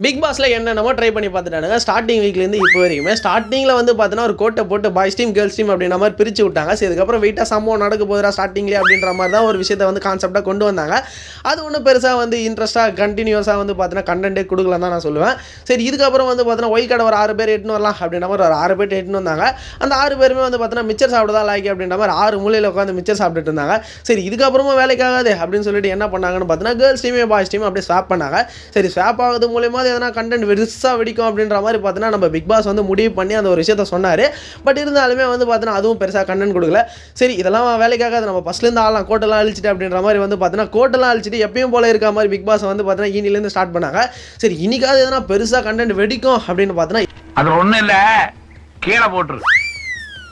Big பாஸ்ல என்னென்னமோ try பண்ணி பார்த்துட்டானுங்க. ஸ்டார்டிங் வீக்லேருந்து இப்போ வரைக்குமே ஸ்டார்டிங்கில் வந்து பார்த்தீங்கன்னா ஒரு கோட்டை போட்டு பாய்ஸ் டீம் கேர்ள்ஸ் டீம் அப்படின்ற மாதிரி பிரித்து விட்டாங்க. சரி, இதுக்கப்புறம் வெயிட்டாக சம்பவம் நடக்க போதுரா ஸ்டார்டிங்லேயே அப்படின்ற மாதிரி தான் ஒரு விஷயத்தை வந்து கான்செப்டாக கொண்டு வந்தாங்க. அது ஒன்றும் பெருசாக வந்து இன்ட்ரெஸ்ட்டாக கண்டினியூஸாக வந்து பார்த்தீங்கன்னா கண்டென்ட்டே கொடுக்கலன்னு தான் நான் சொல்லுவேன். சரி, இதுக்கப்புறம் வந்து பார்த்தீங்கன்னா ஒயில் கார்டு ஒரு 6 பேர் எட்டுன்னு வரலாம் அப்படின்ற மாதிரி ஒரு 6 பேர் எட்டுன்னு வந்தாங்க. அந்த 6 பேருமே வந்து பார்த்தீங்கன்னா மிச்சர் சாப்பிட தான் லாய்க்கு அப்படின்ற மாதிரி 6 மூலையில் உட்காந்து மிச்சர் சாப்பிட்டுட்டு இருந்தாங்க. சரி, இதுக்கப்புறமா வேலைக்காகாது அப்படின்னு சொல்லிட்டு என்ன பண்ணாங்கன்னு பார்த்தீங்கன்னா கேர்ள்ஸ் டீமே பாய்ஸ் டீம் அப்படியே ஸ்வாப் பண்ணாங்க. சரி, ஸ்வாப் ஆகுது மூலியமாக எதனா கண்டென்ட் பெருசாக வெடிக்கும் அப்படின்ற மாதிரி பார்த்தீங்கன்னா நம்ம பிக் பாஸ் வந்து முடிவு பண்ணி அந்த ஒரு விஷயத்த சொன்னார். பட் இருந்தாலுமே வந்து பார்த்தீங்கன்னா அதுவும் பெருசாக கண்டென்ட் கொடுக்கல. சரி, இதெல்லாம் வேலைக்காக நம்ம ஃபஸ்ட்லேருந்து ஆடலாம், கோட்டெல்லாம் அழிச்சிட்டு அப்படின்ற மாதிரி வந்து பார்த்தீங்கன்னா கோட்டெல்லாம் அழிச்சிட்டு எப்பயும் போல இருக்க மாதிரி பிக் பாஸ் வந்து பார்த்தீங்கன்னா ஈனிலேருந்து ஸ்டார்ட் பண்ணாங்க. சரி, இன்னைக்காவது எதனா பெருசாக கண்டென்ட் வெடிக்கும் அப்படின்னு பார்த்தீங்கன்னா அது ஒன்றும் இல்லை, கீழே போட்டுரு.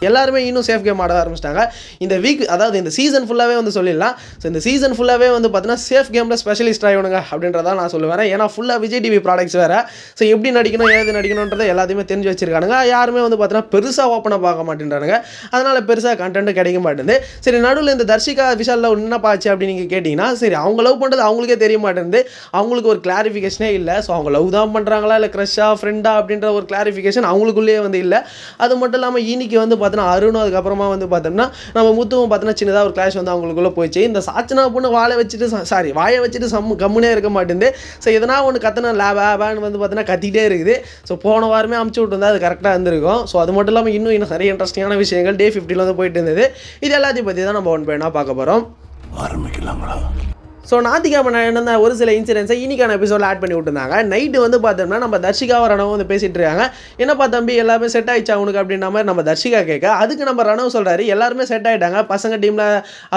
எல்லாருமே இன்னும் சேஃப் கேம் ஆட ஆரம்பிச்சிட்டாங்க. இந்த வீக், அதாவது இந்த சீசன் ஃபுல்லாகவே வந்து சொல்லிடலாம். ஸோ இந்த சீசன் ஃபுல்லாகவே வந்து பார்த்தீங்கன்னா சேஃப் கேமில் ஸ்பெஷலிஸ்ட் ஆகிடுங்க அப்படின்றதான் நான் சொல்லுவேன். ஏன்னா ஃபுல்லாக விஜய் டிவி ப்ராடக்ட்ஸ் வேறு. ஸோ எப்படி நடிக்கணும், ஏது நடிக்கணுன்றதை எல்லாத்தையுமே தெரிஞ்சு வச்சிருக்கானுங்க. யாருமே வந்து பார்த்தீங்கன்னா பெருசாக ஓப்பனாக பார்க்க மாட்டேன்றானுங்க. அதனால் பெருசாக கண்டென்ட் கிடைக்க மாட்டேங்குது. சரி, நடுவில் இந்த தர்ஷிகா விஷாலில் என்ன பாச்சு அப்படின்னு நீங்கள் கேட்டிங்கன்னா, சரி அவங்க லவ் பண்ணுறது அவங்களுக்கே தெரிய மாட்டேங்குது. அவங்களுக்கு ஒரு கிளாரிஃபிகேஷனே இல்லை. ஸோ அவங்க லவ் தான் பண்ணுறாங்களா இல்லை க்ரஷ்ஷா ஃப்ரெண்டா அப்படின்ற ஒரு கிளாரிஃபிகேஷன் அவங்களுக்குள்ளேயே வந்து இல்லை. அது மட்டும் இல்லாமல் இன்னைக்கு வந்து அருணும் அதுக்கப்புறமா வந்து பார்த்தோம்னா நம்ம முத்துவும் பார்த்தோன்னா சின்னதாக ஒரு கிளாஷ் வந்து அவங்களுக்குள்ளே போயிடுச்சு. இந்த சாச்சனா பொண்ணு வாயை வச்சுட்டு கம்முனே இருக்க மாட்டேங்குது. ஸோ எதனா ஒன்று கத்தனை லேபான்னு வந்து பார்த்தோன்னா கத்திக்கிட்டே இருக்குது. ஸோ போன வாரமே அமுச்சு விட்டுருந்தா அது கரெக்டாக இருந்திருக்கும். ஸோ அது மட்டும் இல்லாமல் இன்னும் நிறைய இன்ட்ரெஸ்டிங்கான விஷயங்கள் டே 50 வந்து போயிட்டு இருந்தது. இது எல்லாத்தையும் பற்றி தான் நம்ம ஒன் பை ஒன்றா பார்க்க போகிறோம். ஆரம்பிக்கலாங்களா? ஸோ ஞாயிற்றுக்கிழமை நடந்த ஒரு சில இன்சிடென்ட்ஸை இன்றைக்கான எபிசோடில் ஆட் பண்ணி விட்டுருந்தாங்க. நைட்டு வந்து பார்த்தோம்னா நம்ம தர்ஷிகாவை ரணவும் வந்து பேசிகிட்டு இருக்காங்க. என்னப்பா தம்பி எல்லாமே செட் ஆகிடுச்சா அவனுக்கு அப்படின்ற மாதிரி நம்ம தர்ஷிகா கேட்க, அதுக்கு நம்ம ரணவ் சொல்கிறாரு எல்லாருமே செட் ஆகிட்டாங்க. பசங்க டீமில்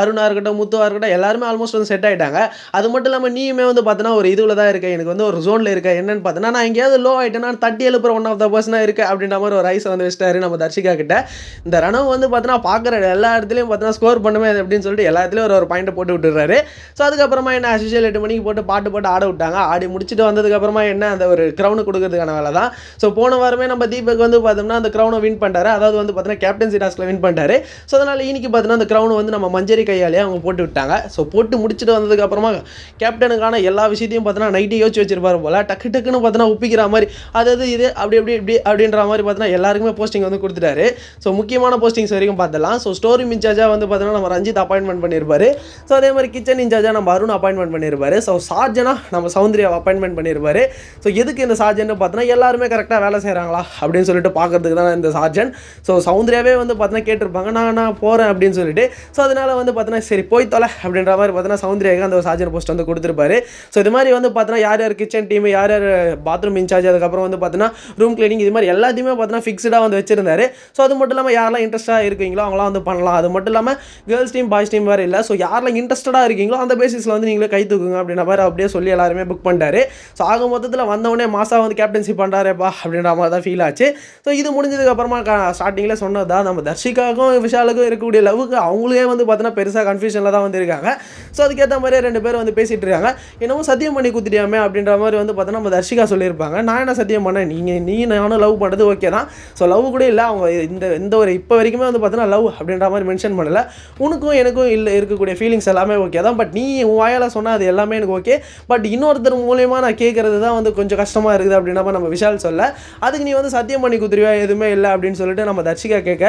அருணாக இருக்கட்டும், முத்துவாக இருக்கட்டும், எல்லாருமே ஆல்மோஸ்ட் வந்து செட் ஆகிட்டாங்க. அது மட்டும் இல்லாமல் நீயுமே வந்து பார்த்தோன்னா ஒரு இதில் தான் இருக்க, எனக்கு வந்து ஒரு ஜோனில் இருக்க. என்னென்னு பார்த்தோன்னா நான் எங்கேயாவது லோ ஆகிட்டேன்னா தட்டி எழுப்புற ஒன் ஆஃப் த பர்சனாக இருக்குது அப்படின்ற மாதிரி ஒரு ரைஸை வந்து வச்சிட்டாரு நம்ம தர்ஷிகா கிட்ட. இந்த ரணவ் வந்து பார்த்தோன்னா பார்க்குற எல்லா இடத்துலையும் பார்த்தோன்னா ஸ்கோர் பண்ணுமே அப்படின்னு சொல்லிட்டு எல்லா இடத்துலையும் ஒரு பாயிண்ட்டை போட்டு விட்டுறாரு. ஸோ அதுக்கப்புறமா என்ன அசிஷியல் மணிக்கு போட்டு பாட்டு ஆட விட்டாங்க. ஆடி முடிச்சுட்டு வந்ததுக்கப்புறமா என்ன அந்த ஒரு க்ரௌனை கொடுக்கறதுக்கான வேலை தான். ஸோ போன வாரமே நம்ம தீபக் வந்து பார்த்தோம்னா அந்த க்ரௌனை வின் பண்ணிட்டாரு. அதாவது வந்து பார்த்தீங்கன்னா கேப்டன்சி டாஸ்கில் வின் பண்ணிட்டாரு. ஸோ அதனால் இன்னைக்கு பார்த்தீங்கன்னா அந்த க்ரௌனை வந்து நம்ம மஞ்சரி கையாலே அவங்க போட்டு விட்டாங்க. ஸோ போட்டு முடிச்சுட்டு வந்ததுக்கப்புறமா கேப்டனுக்கான எல்லா விஷயத்தையும் பார்த்தோன்னா நைட்டு யோசிச்சு வச்சிருப்பாரு போல. டக்குன்னு பார்த்தோன்னா ஒப்பிக்கிற மாதிரி அதாவது இது இப்படி அப்படின்ற மாதிரி பார்த்தோன்னா எல்லாருக்குமே போஸ்டிங் வந்து கொடுத்துட்டாரு. ஸோ முக்கியமான போஸ்டிங்ஸ் வரைக்கும் பார்த்தலாம். ஸோ ஸ்டோரி இன்சார்ஜாக வந்து பார்த்தோன்னா நம்ம ரஞ்சித் அப்பாயின்மெண்ட் பண்ணியிருப்பாரு. ஸோ அதே மாதிரி கிச்சன் இன்சார்ஜாக நம்ம அருண் அப்பாயின்மெண்ட் பண்ணியிருப்பாரு. ஸோ சார்ஜனா நம்ம சௌந்தர்யா அப்பாயின்மெண்ட் பண்ணியிருப்பாரு. ஸோ எதுக்கு இந்த சார்ஜன் பார்த்தோன்னா எல்லாருமே கரெக்டாக வேலை செய்கிறாங்களா அப்படின்னு சொல்லிட்டு பார்க்கறதுக்கு தான் இந்த சார்ஜன். ஸோ சௌந்தர்யாவே வந்து பார்த்தோன்னா கேட்டிருப்பாங்க நான் போகிறேன் அப்படின்னு சொல்லிட்டு. ஸோ அதனால் வந்து பார்த்தோன்னா சரி போய் தொலை அப்படின்ற மாதிரி பார்த்தோன்னா சௌந்தர்யாவுக்கு அந்த சார்ஜன் போஸ்ட் வந்து கொடுத்துருப்பாரு. ஸோ இது மாதிரி வந்து பார்த்தோன்னா யார் கிச்சன் டீம், யார் பாத்ரூம் இன்சார்ஜ், அதுக்கப்புறம் வந்து பார்த்தோன்னா ரூம் கிளீனிங், இது மாதிரி எல்லாத்தையுமே பார்த்தோன்னா ஃபிக்ஸ்டாக வந்து வச்சிருந்தாரு. ஸோ அது மட்டும் இல்லாமல் யாரெல்லாம் இன்ட்ரெஸ்ட்டாக இருக்கீங்களோ அவங்களாம் வந்து பண்ணலாம். அது மட்டும் இல்லாமல் கேர்ள்ஸ் டீம் பாய்ஸ் டீம் வேறு இல்லை. ஸோ யாரெல்லாம் இன்ட்ரெஸ்டடாக இருக்கீங்களோ அந்த பேசிஸில் வந்து நீங்களே கை தூக்குங்க அப்படின்ற மாதிரி அப்படியே சொல்லி எல்லாருமே புக் பண்ணிட்டாரு. ஸோ ஆக மொத்தத்தில் வந்தவொடனே மாசா வந்து கேப்டன்சி பண்ணுறாருப்பா அப்படின்ற மாதிரி தான் ஃபீல் ஆச்சு. ஸோ இது முடிஞ்சதுக்கப்புறமா ஸ்டார்டிங்கில் சொன்னது தான் நம்ம தர்ஷிகாவுக்கும் விஷாலுக்கும் இருக்கக்கூடிய லவ்வுக்கு அவங்களே வந்து பார்த்தீங்கன்னா பெருசாக கன்ஃபியூஷனில் தான் வந்து இருக்காங்க. ஸோ அதுக்கேற்ற மாதிரி 2 பேர் வந்து பேசிகிட்டு இருக்காங்க. என்னமோ சத்தியம் பண்ணி குத்திட்டியாமே அப்படின்ற மாதிரி வந்து பார்த்தோன்னா நம்ம தர்ஷிகா சொல்லியிருப்பாங்க. நான் என்ன சத்தியம் பண்ணேன், நீ நானும் லவ் பண்ணுறது ஓகே தான். ஸோ லவ் கூட இல்லை, அவங்க இந்த ஒரு இப்போ வரைக்குமே வந்து பார்த்தோன்னா லவ் அப்படின்ற மாதிரி மென்ஷன் பண்ணலை. உனக்கும் எனக்கும் இல்லை இருக்கக்கூடிய ஃபீலிங்ஸ் எல்லாமே ஓகே தான். பட் நீ உன் வாயால் சொன்னால் அது எல்லாமே எனக்கு ஓகே. பட் இன்னொருத்தர் மூலியமாக நான் கேட்குறது தான் வந்து கொஞ்சம் கஷ்டமாக இருக்குது அப்படின்னா நம்ம விஷால் சொல்ல, அதுக்கு நீ வந்து சத்தியம் பண்ணி குத்துருவியா எதுவுமே இல்லை அப்படின்னு சொல்லிட்டு நம்ம தர்ஷிகா கேட்க,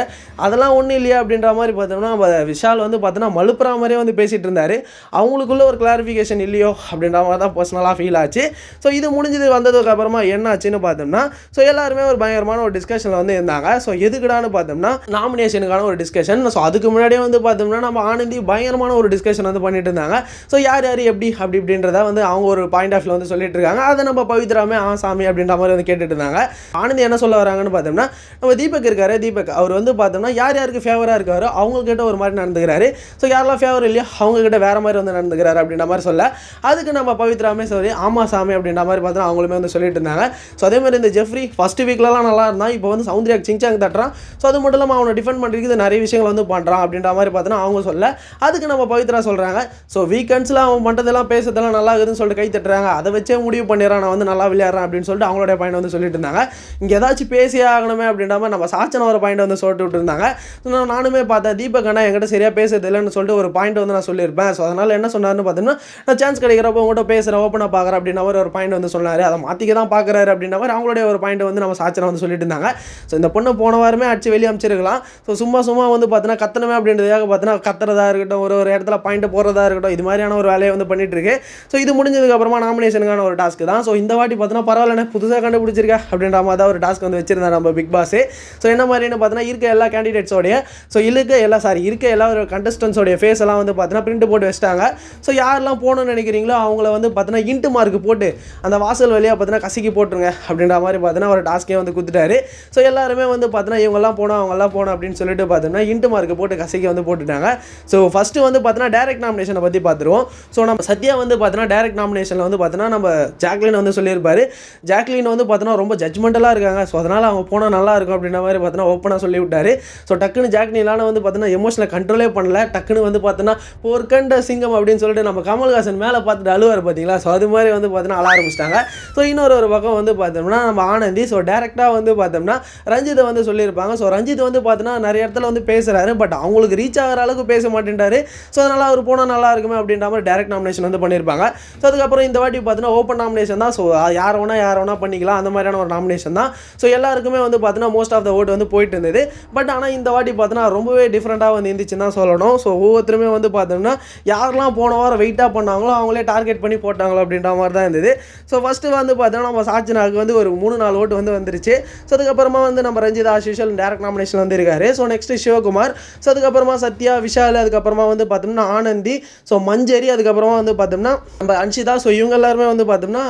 அதெல்லாம் ஒன்றும் இல்லையா அப்படின்ற மாதிரி பார்த்தோம்னா நம்ம விஷால் வந்து பார்த்தோன்னா மலுப்புற மாதிரியே வந்து பேசிகிட்டு இருந்தார். அவங்களுக்குள்ள ஒரு கிளாரிஃபிகேஷன் இல்லையோ அப்படின்ற மாதிரி தான் பர்சனலாக ஃபீல் ஆச்சு. ஸோ இது முடிஞ்சது வந்ததுக்கு அப்புறமா என்ன ஆச்சுன்னு பார்த்தோம்னா, ஸோ எல்லாருமே ஒரு பயங்கரமான ஒரு டிஸ்கஷனில் வந்து இருந்தாங்க. ஸோ எதுக்குடான்னு பார்த்தோம்னா நாமினேஷனுக்கான ஒரு டிஸ்கஷன். ஸோ அதுக்கு முன்னாடியே வந்து பார்த்தோம்னா நம்ம ஆனந்தி பயங்கரமான ஒரு டிஸ்கஷன் வந்து பண்ணிட்டு இருந்தாங்க. ஸோ யார் எப்படி அப்படின்றத வந்து அவங்க ஒரு பாயிண்ட் ஆஃப் வியூ வந்து சொல்லிட்டு இருக்காங்க. அதை நம்ம பவித்ராமே சாமி அப்படின்ற மாதிரி வந்து கேட்டுட்டு இருந்தாங்க. ஆனந்தி என்ன சொல்ல வராங்கன்னு பார்த்தோம்னா நம்ம தீபக் இருக்காரு, தீபக் அவர் வந்து பார்த்தோம்னா யாருக்கு ஃபேவராக இருக்காரோ அவங்கக்கிட்ட ஒரு மாதிரி நடந்துக்கிறாரு. ஸோ யாரெல்லாம் ஃபேவர் இல்லையோ அவங்கக்கிட்ட வேறு மாதிரி வந்து நடந்துக்கிறாரு அப்படின்ற மாதிரி சொல்ல, அதுக்கு நம்ம பவித்ராமே சொல்லி ஆமாம் சாமி அப்படின்ற மாதிரி பார்த்தோன்னா அவங்களுமே வந்து சொல்லிட்டு இருந்தாங்க. ஸோ அதே மாதிரி இந்த ஜெஃப்ரி ஃபஸ்ட்டு வீக்லலாம் நல்லா இருந்தான், இப்போ வந்து சௌந்தர்யாக்கு சிங்சாங் தட்டுறான். ஸோ அது மட்டும் இல்லாமல் அவனை டிஃபெண்ட் பண்ணுறதுக்கு நிறைய விஷயங்கள் வந்து பண்ணுறான் அப்படின்ற மாதிரி பார்த்தோன்னா அவங்க சொல்ல, அதுக்கு நம்ம பவித்ரா சொல்கிறாங்க. ஸோ வீக்கெண்ட்ஸில் இல்லை அவன் பண்ணுறதெல்லாம் பேசுறதெல்லாம் நல்லா இருக்குதுன்னு சொல்லிட்டு கை தட்டுறாங்க, அதை வச்சே முடிவு பண்ணிடுறான் நான் வந்து நல்லா விளையாடுறேன் அப்படின்னு சொல்லிட்டு அவங்களுடைய பாயிண்ட் வந்து சொல்லிட்டு இருந்தாங்க. இங்கே ஏதாச்சும் பேசியே ஆகணுமே அப்படின்ற மாதிரி நம்ம சாச்சனை ஒரு பாயிண்ட் வந்து சொல்லிட்டு விட்டுருந்தாங்க. ஸோ நானுமே பார்த்தேன் தீபக் அண்ணா என்கிட்ட சரியாக பேசுறது இல்லைன்னு சொல்லிட்டு ஒரு பாயிண்ட் வந்து நான் சொல்லியிருப்பேன். ஸோ அதனால் என்ன சொன்னார்னு பார்த்தீங்கன்னா, நான் சான்ஸ் கிடைக்கிறப்ப உங்கள்கிட்ட பேசுகிறேன், ஓப்பனாக பார்க்குறேன் அப்படின்ற மாதிரி ஒரு பாயிண்ட் வந்து சொன்னார். அதை மாற்றிக்க தான் பார்க்குறாரு அப்படின்ற மாதிரி அவங்களுடைய ஒரு பாயிண்ட் வந்து நம்ம சாச்சனை வந்து சொல்லிட்டு இருந்தாங்க. ஸோ இந்த பொண்ணை போன வாரமே அடிச்சு வெளியே அமைச்சிருக்கலாம். ஸோ சும்மா வந்து பார்த்தீங்கன்னா கத்தனமே அப்படின்றதுக்காக பார்த்தீங்கன்னா கத்துறதா இருக்கட்டும், ஒரு இடத்துல பாயிண்ட் போடுறதா இருக்கட்டும், இது மாதிரியான ஒரு வேலையை வந்து பண்ணிட்டு இருக்கு. ஸோ இது முடிஞ்சதுக்கப்புறமா நாமினேஷனுக்கான ஒரு டாஸ்க் தான். ஸோ இந்த வாட்டி பார்த்தீங்கன்னா பரவாயில்ல புதுசாக கண்டுபிடிச்சிருக்கா அப்படின்ற மாதிரி தான் ஒரு டாஸ்க் வந்து வச்சிருந்தார் நம்ம பிக் பாஸ். ஸோ என்ன மாதிரின்னு பார்த்தீங்கன்னா இருக்க எல்லா கேண்டிடேட்ஸோடைய இருக்க எல்லா ஒரு கண்டஸ்டன்ஸோடைய ஃபேஸ் எல்லாம் வந்து பார்த்தீங்கன்னா பிரிண்ட் போட்டு வச்சிட்டாங்க. ஸோ யாரெல்லாம் போகணும்னு நினைக்கிறீங்களோ அவங்கள வந்து பார்த்தீங்கன்னா இன்ட்டு மார்க் போட்டு அந்த வாசல் வழியாக பார்த்தீங்கன்னா கசிக்கி போட்டுருங்க அப்படின்ற மாதிரி பார்த்தீங்கன்னா ஒரு டாஸ்க்கே வந்து கொடுத்துட்டாரு. ஸோ எல்லாருமே வந்து பார்த்தீங்கன்னா இவங்கெல்லாம் போனோம் அவங்கெல்லாம் போனோம் அப்படின்னு சொல்லிட்டு பார்த்தீங்கன்னா இன்ட்டு மார்க் போட்டு கசிக்கி வந்து போட்டுட்டாங்க. ஸோ ஃபஸ்ட்டு வந்து பார்த்தீங்கன்னா டேரக்ட் நாமினேஷனை பற்றி பார்த்துருவோம். ஸோ நம்ம சத்யா வந்து பார்த்தீங்கன்னா டேரக்ட் நாமினேஷனில் வந்து பார்த்தீங்கன்னா நம்ம ஜாக்லின் வந்து சொல்லியிருப்பாரு. ஜாக்லின் வந்து பார்த்தீங்கன்னா ரொம்ப ஜட்மெண்டலாக இருக்காங்க, ஸோ அதனால் அவங்க போனால் நல்லா இருக்கும் அப்படின்ற மாதிரி பார்த்தீங்கன்னா ஓப்பனாக சொல்லி விட்டாரு. ஸோ டக்குன்னு ஜாக்லினால வந்து பார்த்தீங்கன்னா எமோஷனல் கண்ட்ரோலே பண்ணல. டக்குன்னு வந்து பார்த்தீங்கன்னா போர்க்கண்ட சிங்கம் அப்படின்னு சொல்லிட்டு நம்ம கமல்ஹாசன் மேலே பார்த்துட்டு அழுவார் பார்த்தீங்களா, ஸோ அது மாதிரி வந்து பார்த்தீங்கன்னா அழ ஆரம்பிச்சிட்டாங்க. ஸோ இன்னொரு பக்கம் வந்து பார்த்தோம்னா நம்ம ஆனந்தி ஸோ டேரெக்டாக வந்து பார்த்தோம்னா ரஞ்சித்தை வந்து சொல்லியிருப்பாங்க. ஸோ ரஞ்சித் வந்து பார்த்தீங்கன்னா நிறைய இடத்துல வந்து பேசுகிறாரு, பட் அவங்களுக்கு ரீச் ஆகிற அளவுக்கு பேச மாட்டேன்ட்டாரு. ஸோ அதனால் அவர் போனால் நல்லா இருக்குமே அப்படின்ற மாதிரி டேரக்ட் நாமினேஷன் வந்து பண்ணியிருப்பாங்க. ஸோ அதுக்கப்புறம் இந்த வாட்டி பார்த்தீங்கன்னா ஓப்பன் நாமினேஷன் தான். ஸோ யார் வேணா பண்ணிக்கலாம் அந்த மாதிரியான ஒரு நாமினேஷன் தான். ஸோ எல்லாருக்குமே வந்து பார்த்தீங்கன்னா மோஸ்ட் ஆஃப் த ஓட் வந்து போயிட்டு இருந்தது. பட் ஆனால் இந்த வாட்டி பார்த்தீங்கன்னா ரொம்பவே டிஃப்ரெண்ட்டாக வந்து இருந்துச்சுன்னு தான் சொல்லணும். ஸோ ஒவ்வொருத்தருமே வந்து பார்த்தோம்னா யாரெல்லாம் போன வாரம் வெயிட்டாக பண்ணாங்களோ அவங்களே டார்கெட் பண்ணி போட்டாங்களோ அப்படின்ற மாதிரி தான் இருந்தது. ஸோ ஃபஸ்ட்டு வந்து பார்த்தோம்னா நம்ம சாச்சனாவுக்கு வந்து ஒரு 3-4 ஓட்டு வந்து வந்துருச்சு. ஸோ அதுக்கப்புறமா வந்து நம்ம ரஞ்சித் ஆஷிஷல் டேரக்ட் நாமினேஷன் வந்து இருக்காரு. ஸோ நெக்ஸ்ட் சிவகுமார், ஸோ அதுக்கப்புறமா சத்யா, விஷால், அதுக்கப்புறமா வந்து பார்த்தோம்னா ஆனந்தி, ஸோ மஞ்சரி, அதுக்கப்புறமா வந்து பார்த்தோம்னா நம்ம அன்ஷிதா. ஸோ இவங்க எல்லாருமே வந்து பார்த்தோம்னா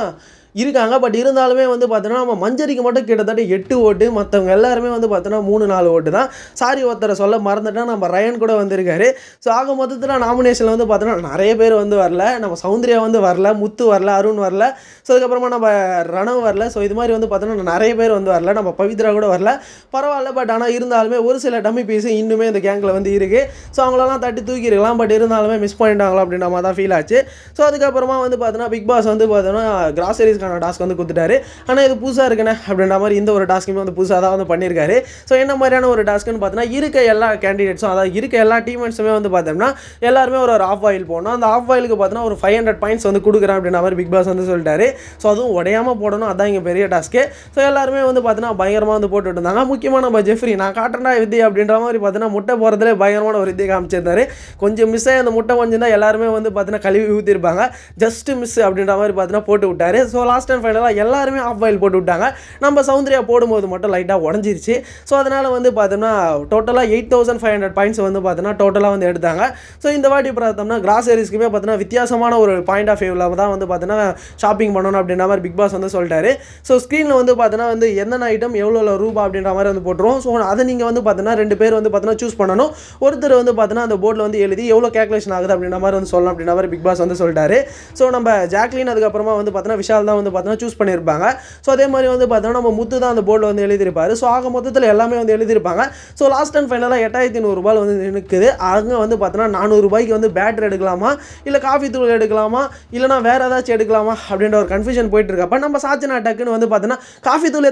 இருக்காங்க. பட் இருந்தாலுமே வந்து பார்த்தோன்னா நம்ம மஞ்சரிக்கு மட்டும் கிட்டத்தட்ட 8 ஓட்டு, மற்றவங்க எல்லாருமே வந்து பார்த்தோன்னா 3-4 ஓட்டு தான். சாரி ஒருத்தரை சொல்ல மறந்துட்டா நம்ம ரயன் கூட வந்திருக்காரு. ஸோ ஆக மொத்தத்தில் நாமினேஷனில் வந்து பார்த்தோன்னா நிறைய பேர் வந்து வரல. நம்ம சௌந்தர்யா வந்து வரல, முத்து வரல, அருண் வரல, ஸோ அதுக்கப்புறமா நம்ம ரணவ் வரல. ஸோ இது மாதிரி வந்து பார்த்தோன்னா நிறைய பேர் வந்து வரல, நம்ம பவித்ரா கூட வரல. பரவாயில்ல, பட் ஆனால் இருந்தாலுமே ஒரு சில டம்மி பீஸு இன்னுமே இந்த கேங்கில் வந்து இருக்குது. ஸோ அவங்களெல்லாம் தட்டி தூக்கிருக்கலாம், பட் இருந்தாலுமே மிஸ் பண்ணிட்டாங்களோ அப்படின்ற மாதிரி தான் ஃபீல் ஆச்சு. ஸோ அதுக்கப்புறமா வந்து பார்த்தோன்னா பிக் பாஸ் வந்து பார்த்தோன்னா கிராசரிஸ் டாஸ்க் வந்து கொடுத்துட்டாரு. ஆனால் இது புதுசாக இருக்குண்ணே அப்படின்ற மாதிரி இந்த ஒரு டாஸ்க்குமே வந்து புதுசாக தான் வந்து பண்ணியிருக்காரு. ஸோ என்ன மாதிரியான ஒரு டாஸ்க்குன்னு பார்த்தோன்னா இருக்க எல்லா கேண்டிடேட்ஸும், அதாவது இருக்க எல்லா டீம்மேட்ஸுமே வந்து பார்த்தோம்னா எல்லாருமே ஒரு ஆஃப் ஆயில் போடணும். அந்த ஆஃப் ஆயிலுக்கு பார்த்தோன்னா ஒரு 500 பாயிண்ட்ஸ் வந்து கொடுக்குறேன் அப்படின்ற மாதிரி பிக் பாஸ் வந்து சொல்லிட்டாரு. ஸோ அதுவும் உடையாமல் போடணும், அதான் இங்கே பெரிய டாஸ்க்கு. ஸோ எல்லாருமே வந்து பார்த்தோன்னா பயங்கரமாக வந்து போட்டுட்டு இருந்தாங்க. முக்கியமாக நம்ம ஜெஃப்ரி நான் காட்டுறா வித்தி அப்படின்ற மாதிரி பார்த்தோன்னா முட்டை போகிறதுலே பயங்கரமான ஒரு வித்தியை காமிச்சிருந்தாரு. கொஞ்சம் மிஸ் ஆகி அந்த முட்டை கொஞ்சம் தான் எல்லாருமே வந்து பார்த்தோன்னா கழுவி ஊற்றிருப்பாங்க, ஜஸ்ட் மிஸ் அப்படின்ற மாதிரி பார்த்தோன்னா போட்டு விட்டாரு. ஸோ லாஸ்ட் அண்ட் ஃபைனலாக எல்லாருமே ஆஃப் பாயில் போட்டு விட்டாங்க. நம்ம சௌந்தர்யா போடும்போது மட்டும் லைட்டாக உடஞ்சிருச்சு. ஸோ அதனால் வந்து பார்த்தோம்னா டோட்டலாக 8500 பாயிண்ட்ஸ் வந்து பார்த்தோன்னா டோட்டலாக வந்து எடுத்தாங்க. ஸோ இந்த வாட்டி பார்த்தோம்னா கிராசரிஸ்க்குமே பார்த்தோன்னா வித்தியாசமான ஒரு பாயிண்ட் ஆஃப் வியூவில் தான் வந்து பார்த்தோன்னா ஷாப்பிங் பண்ணணும் அப்படின்ற மாதிரி பிக் பாஸ் வந்து சொல்லிட்டாரு. ஸோ ஸ்க்ரீனில் வந்து பார்த்தோன்னா வந்து என்னென்ன ஐட்டம் எவ்வளோ ரூபா அப்படின்ற மாதிரி வந்து போட்டுருவோம். ஸோ அதை நீங்கள் வந்து பார்த்தோன்னா 2 பேர் வந்து பார்த்தோன்னா சூஸ் பண்ணணும். ஒருத்தர் வந்து பார்த்தோன்னா அந்த போர்டில் வந்து எழுதி எவ்வளோ கேல்குலேஷன் ஆகுது அப்படின்ற மாதிரி வந்து சொல்லலாம் அப்படின்ற மாதிரி பிக் பாஸ் வந்து சொல்லிட்டாரு. ஸோ நம்ம ஜாக்லின் அதுக்கப்புறமா வந்து பார்த்தோன்னா விஷால் தான் வந்து பார்த்தோன்னா சூஸ் பண்ணியிருப்பாங்க. ஸோ அதே மாதிரி வந்து பார்த்தோன்னா நம்ம முத்து தான் அந்த போர்டில் வந்து எழுதியிருப்பாரு. ஸோ ஆக மொத்தத்தில் எல்லாமே வந்து எழுதியிருப்பாங்க. ஸோ லாஸ்ட் அண்ட் ஃபைனலாக 8500 ரூபாய் வந்து நிற்குது. அங்கே வந்து பார்த்தோன்னா 400 ரூபாய்க்கு வந்து பேட்டரி எடுக்கலாமா, இல்லை காஃபி தூள் எடுக்கலாமா, இல்லைனா வேறு ஏதாச்சும் எடுக்கலாமா அப்படின்ற ஒரு கன்ஃபியூஷன் போயிட்டு இருக்கப்ப நம்ம சாச்சனா டக்குன்னு வந்து பார்த்தோன்னா காஃபி தூள்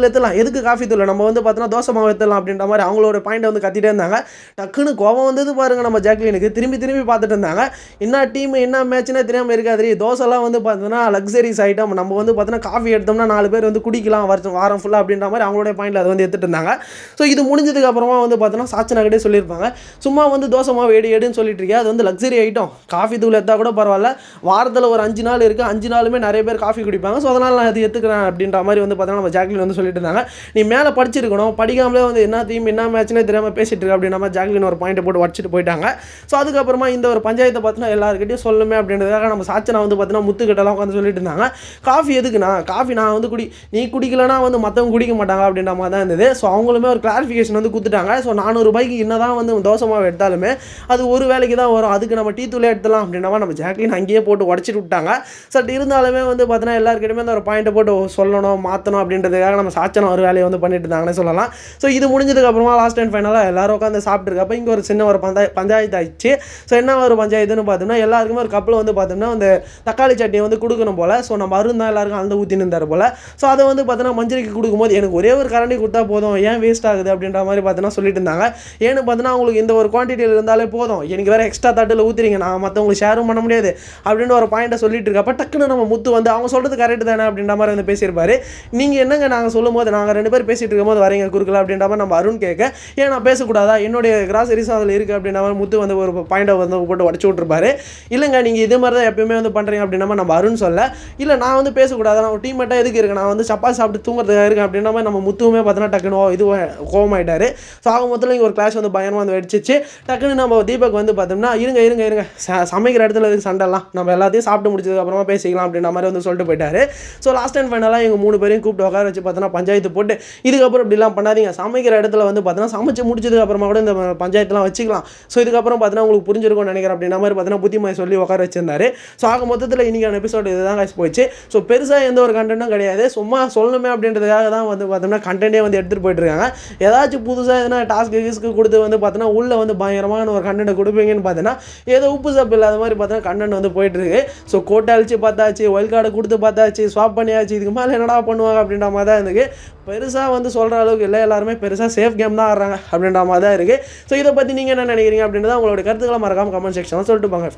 எடுத்துலாம், எதுக்கு காஃபி தூள், நம்ம வந்து பார்த்தோன்னா தோசை மாவு எடுத்துலாம் அப்படின்ற மாதிரி அவங்களோட பாயிண்ட் வந்து கத்திட்டே இருந்தாங்க. டக்குன்னு கோவம் வந்தது பாருங்கள் நம்ம ஜாக்லினுக்கு. திரும்பி பார்த்துட்டு இருந்தாங்க. என்ன டீம் என்ன மேட்ச்னே தெரியாமல் இருக்காது. தோசைலாம் வந்து பார்த்தோன்னா லக்ஸரிஸ் ஐட்டம், நம்ம வந்து பார்த்தோன்னா காஃபி எடுத்தோம்னா 4 பேர் வந்து குடிக்கலாம் வாரம் ஃபுல்லாக அப்படின்ற மாதிரி அவங்களுடைய பாயிண்டில் அதை வந்து எடுத்துகிட்டு இருந்தாங்க. ஸோ இது முடிஞ்சதுக்கு அப்புறமா வந்து பார்த்தோன்னா சாச்சனாகிட்டே சொல்லியிருப்பாங்க, சும்மா வந்து தோசை மாவு எடுன்னு சொல்லிட்டு இருக்கேன், அது வந்து லக்ஸரி ஐட்டம், காஃபி தூள் எடுத்தால் கூட பரவாயில்ல, வாரத்தில் ஒரு 5 நாள் இருக்குது, 5 நாளுமே நிறைய பேர் காஃபி குடிப்பாங்க, ஸோ அதனால் நான் அது எடுத்துக்கிறேன் அப்படின்ற மாதிரி வந்து பார்த்தோன்னா நம்ம ஜாக்லின் வந்து சொல்லிட்டு இருந்தாங்க. நீ மேலே படிச்சிருக்கணும், படிக்காமலே வந்து என்ன டீம் என்ன மேட்ச்னே தெரியாமல் பேசிட்டு இருக்கு அப்படின்ற மாதிரி ஜாக்லின் ஒரு பாயிண்ட்டை போட்டு வச்சுட்டு போயிட்டாங்க. ஸோ அதுக்கப்புறமா இந்த ஒரு பஞ்சாயத்தை பார்த்தோன்னா எல்லாருக்கிட்டையும் சொல்லுமே அப்படின்றதுக்காக நம்ம சாச்சனா வந்து பார்த்தோன்னா முத்துக்கிட்டலாம் உட்காந்து சொல்லிட்டு இருந்தாங்க. காஃபி எதுக்குண்ணா, காஃபி நான் வந்து நீ குடிக்கலன்னா வந்து மற்றவங்க குடிக்க மாட்டாங்க அப்படின்ற மாதிரி தான் இருந்தது. ஸோ அவங்களுமே ஒரு கிளாரிஃபிகேஷன் வந்து கொடுத்துட்டாங்க. ஸோ 400 ரூபாய்க்கு என்ன தான் வந்து தோசை மாவு எடுத்தாலுமே அது ஒரு வேலைக்கு தான் வரும், அதுக்கு நம்ம டீ தூளே எடுத்துலாம் அப்படின்ற மாதிரி நம்ம ஜாக்லின் அங்கேயே போட்டு உடச்சிட்டு விட்டாங்க. பட் இருந்தாலுமே வந்து பார்த்தீங்கன்னா எல்லாருக்கிட்டையுமே அந்த ஒரு பாயிண்ட்டை போட்டு சொல்லணும் மாற்றணும் அப்படின்றதுக்காக நம்ம சாச்சன ஒரு வேலையை வந்து பண்ணிட்டு இருந்தாங்கன்னு சொல்லலாம். ஸோ இது முடிஞ்சதுக்கு அப்புறமா லாஸ்ட் அண்ட் ஃபைனலாக எல்லாரும் உட்காந்து சாப்பிட்டுருக்கப்போ இங்கே ஒரு சின்ன ஒரு பஞ்சாயத்து ஆயிடுச்சு. ஸோ என்ன ஒரு பஞ்சாயத்துன்னு பார்த்தோம்னா எல்லாருக்குமே ஒரு கப்பில் வந்து பார்த்தோம்னா அந்த தக்காளி சட்னியை வந்து கொடுக்கணும் போல். ஸோ நம்ம அருண் தான் எல்லாருக்கும் அந்த ஊற்றின்னு இருந்தார் போல். ஸோ அதை வந்து பார்த்தோன்னா மஞ்சரிக்கு கொடுக்கும்போது எனக்கு ஒரே ஒரு கரண்டி கொடுத்தா போதும், ஏன் வேஸ்ட் ஆகுது அப்படின்ற மாதிரி பார்த்தோன்னா சொல்லிட்டு இருந்தாங்க. ஏன்னு பார்த்தோன்னா அவங்களுக்கு இந்த ஒரு குவான்டிட்டியில் இருந்தாலே போதும், எனக்கு வேறு எக்ஸ்ட்ரா தட்டில் ஊற்றுறீங்க, நான் மற்றவங்களுக்கு ஷேரும் பண்ண முடியாது அப்படின்னு ஒரு பாயிண்ட்டை சொல்லிட்டு இருக்கப்போ டக்குன்னு நம்ம முத்து வந்து அவங்க சொல்கிறது கரெக்டு தானே அப்படின்ற மாதிரி வந்து பேசியிருப்பாரு. நீங்கள் என்னங்க நாங்கள் சொல்லும் போது நாங்கள் 2 பேர் பேசிகிட்டு இருக்கும்போது வரீங்க குறுக்கல அப்படின்ற மாதிரி நம்ம அருண் கேட்க, ஏன் நான் பேசக்கூடாதா, என்னுடைய கிராசரிஸும் அதில் இருக்குது அப்படின்ற மாதிரி முத்து வந்து ஒரு பாயிண்ட்டை வந்து போட்டு உடச்சி விட்ருப்பாரு. இல்லைங்க நீங்கள் இதே மாதிரி தான் எப்பயுமே வந்து பண்ணுறீங்க அப்படின்ற மாதிரி நம்ம அருண் சொல்ல, இல்லை நான் வந்து பேசக்கூடாது, நான் டீம் மட்டும் எதுக்கு இருக்கேன், நான் வந்து சப்பாத்தி சாப்பிட்டு தூங்குறதுக்காக இருக்கேன் அப்படின்ற மாதிரி நம்ம முத்துவுமே பார்த்தோன்னா டக்குன்னு இது கோவமாயிட்டாரு. ஸோ ஆக மொத்தத்தில் இங்கே ஒரு கிளாஷ் வந்து பயங்கரமாக வந்து வெடிச்சிச்சு. டக்குன்னு நம்ம தீபக் வந்து பார்த்தோம்னா இருங்க சமைக்கிற இடத்துல இதுக்கு சண்டைலாம் நம்ம எல்லாத்தையும் சாப்பிட்டு முடிச்சதுக்கு அப்புறமா பேசிக்கலாம் அப்படின்ற மாதிரி வந்து சொல்லிட்டு போயிட்டாரு. ஸோ லாஸ்ட் அண்ட் ஃபைனலாக எங்கள் 3 பேரையும் கூப்பிட்டு உட்கார வச்சு பார்த்தோன்னா பஞ்சாயத்து போட்டு இதுக்கப்புறம் இப்படிலாம் பண்ணாதீங்க, சமைக்கிற இடத்துல வந்து பார்த்தோன்னா சமைச்சு முடிச்சதுக்கு அப்புறமா கூட இந்த பஞ்சாயத்துலாம் வச்சுக்கலாம். ஸோ இதுக்கப்புறம் பார்த்தோன்னா உங்களுக்கு புரிஞ்சிருக்கும்னு நினைக்கிறேன் அப்படின்ற மாதிரி பார்த்தோன்னா புத்திமதி சொல்லி உட்கார வச்சிருந்தாரு. ஸோ ஆக மொத்தத்தில் இன்றைக்கான எபிசோடு இதுதான் காசு போயிடுச்சு. ஸோ பெருசாக எந்த ஒரு கண்டென்ட்டும் கிடையாது, சும்மா சொல்லணுமே அப்படின்றதுக்காக தான் வந்து பார்த்தோம்னா கண்டென்ட்டே வந்து எடுத்துகிட்டு போயிட்டு இருக்காங்க. ஏதாச்சும் புதுசாக எதனா டாஸ்க்கு கொடுத்து வந்து பார்த்தோன்னா உள்ளே வந்து பயங்கரமான ஒரு கண்டென்ட் கொடுப்பீங்கன்னு பார்த்தீங்கன்னா ஏதோ உப்பு சப்பு இல்லாத மாதிரி பார்த்தோன்னா கண்டென்ட் வந்து போயிட்டுருக்கு. ஸோ கோட்டை அழிச்சு பார்த்தாச்சு, ஒயில் கார்டை கொடுத்து பார்த்தாச்சு, ஸ்வாப் பண்ணியாச்சு, இதுக்கு மேலே என்னடா பண்ணுவாங்க அப்படின்ற மாதிரி தான் இருக்குது. பெருசாக வந்து சொல்கிற அளவுக்கு இல்லை, எல்லாருமே பெருசாக சேஃப் கேம் தான் ஆடுறாங்க அப்படின்ற மாதிரி தான் இருக்குது. ஸோ இதை பற்றி நீங்கள் என்ன நினைக்கிறீங்க அப்படின்றத உங்களோட கருத்துக்களை மறக்காமல் கமெண்ட் செக்ஷனில் சொல்லிட்டு போங்க.